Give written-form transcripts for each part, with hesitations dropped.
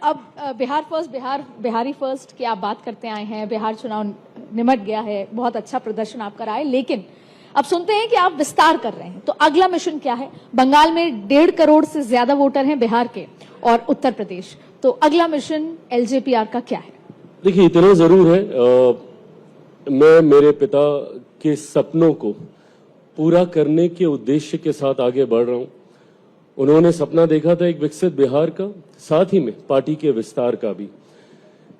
अब बिहारी फर्स्ट की आप बात करते आए हैं। बिहार चुनाव निमट गया है, बहुत अच्छा प्रदर्शन आपका रहा है, लेकिन अब सुनते हैं कि आप विस्तार कर रहे हैं। तो अगला मिशन क्या है? बंगाल में 1.5 करोड़ से ज्यादा वोटर हैं बिहार के, और उत्तर प्रदेश। तो अगला मिशन एलजेपीआर का क्या है? देखिए, इतना जरूर है, मैं मेरे पिता के सपनों को पूरा करने के उद्देश्य के साथ आगे बढ़ रहा हूं। उन्होंने सपना देखा था एक विकसित बिहार का, साथ ही में पार्टी के विस्तार का भी।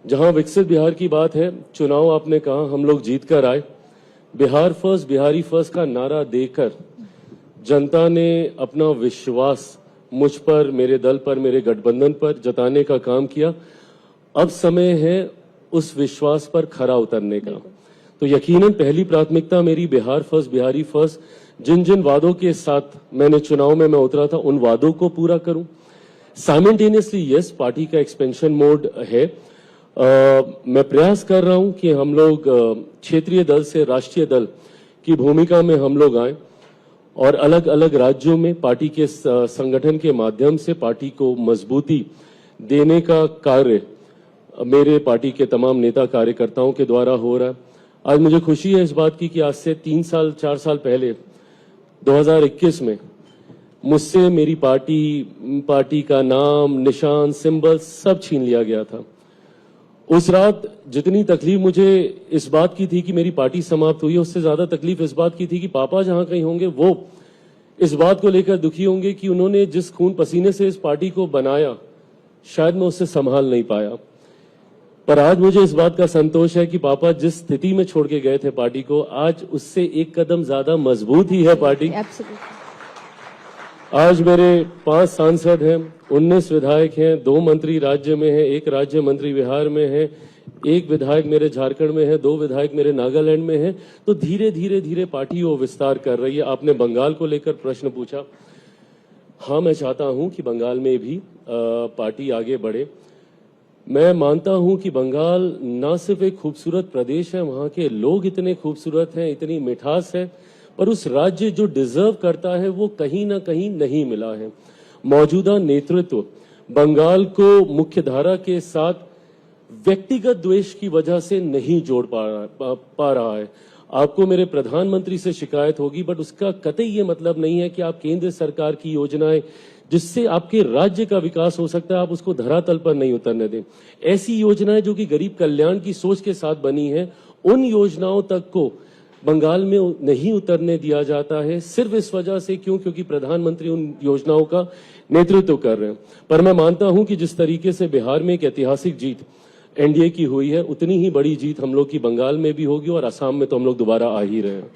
जहां विकसित बिहार की बात है, चुनाव आपने कहा हम लोग जीत कर आए। बिहार फर्स्ट, बिहारी फर्स्ट का नारा देकर जनता ने अपना विश्वास मुझ पर, मेरे दल पर, मेरे गठबंधन पर जताने का काम किया। अब समय है उस विश्वास पर खरा उतरने का। तो यकीनन पहली प्राथमिकता मेरी बिहार फर्स्ट, बिहारी फर्स्ट, जिन जिन वादों के साथ मैंने चुनाव में मैं उतरा था, उन वादों को पूरा करूं। साइमल्टेनियसली यस, पार्टी का एक्सपेंशन मोड है। मैं प्रयास कर रहा हूं कि हम लोग क्षेत्रीय दल से राष्ट्रीय दल की भूमिका में हम लोग आए, और अलग अलग राज्यों में पार्टी के संगठन के माध्यम से पार्टी को मजबूती देने का कार्य मेरे पार्टी के तमाम नेता कार्यकर्ताओं के द्वारा हो रहा है। आज मुझे खुशी है इस बात की कि आज से 3-4 साल पहले 2021 में मुझसे मेरी पार्टी का नाम, निशान, सिंबल सब छीन लिया गया था। उस रात जितनी तकलीफ मुझे इस बात की थी कि मेरी पार्टी समाप्त हुई है, उससे ज्यादा तकलीफ इस बात की थी कि पापा जहां कहीं होंगे वो इस बात को लेकर दुखी होंगे कि उन्होंने जिस खून पसीने से इस पार्टी को बनाया, शायद मैं उससे संभाल नहीं पाया। पर आज मुझे इस बात का संतोष है कि पापा जिस स्थिति में छोड़ के गए थे पार्टी को, आज उससे एक कदम ज्यादा मजबूत ही है पार्टी। आज मेरे 5 सांसद हैं, 19 विधायक हैं, 2 मंत्री राज्य में हैं, 1 राज्य मंत्री बिहार में है, 1 विधायक मेरे झारखंड में है, 2 विधायक मेरे नागालैंड में है। तो धीरे धीरे पार्टी वो विस्तार कर रही है। आपने बंगाल को लेकर प्रश्न पूछा। हाँ, मैं चाहता हूं कि बंगाल में भी पार्टी आगे बढ़े। मैं मानता हूं कि बंगाल न सिर्फ एक खूबसूरत प्रदेश है, वहां के लोग इतने खूबसूरत हैं, इतनी मिठास है, पर उस राज्य जो डिजर्व करता है वो कहीं ना कहीं नहीं मिला है। मौजूदा नेतृत्व बंगाल को मुख्य धारा के साथ व्यक्तिगत द्वेष की वजह से नहीं जोड़ पा रहा है। आपको मेरे प्रधानमंत्री से शिकायत होगी, बट उसका कतई ये मतलब नहीं है कि आप केंद्र सरकार की योजनाएं जिससे आपके राज्य का विकास हो सकता है, आप उसको धरातल पर नहीं उतरने दें। ऐसी योजनाएं जो कि गरीब कल्याण की सोच के साथ बनी है, उन योजनाओं तक को बंगाल में नहीं उतरने दिया जाता है, सिर्फ इस वजह से क्योंकि प्रधानमंत्री उन योजनाओं का नेतृत्व कर रहे हैं। पर मैं मानता हूं कि जिस तरीके से बिहार में एक ऐतिहासिक जीत एनडीए की हुई है, उतनी ही बड़ी जीत हम लोग की बंगाल में भी होगी, और असम में तो हम लोग दोबारा आ ही रहे हैं।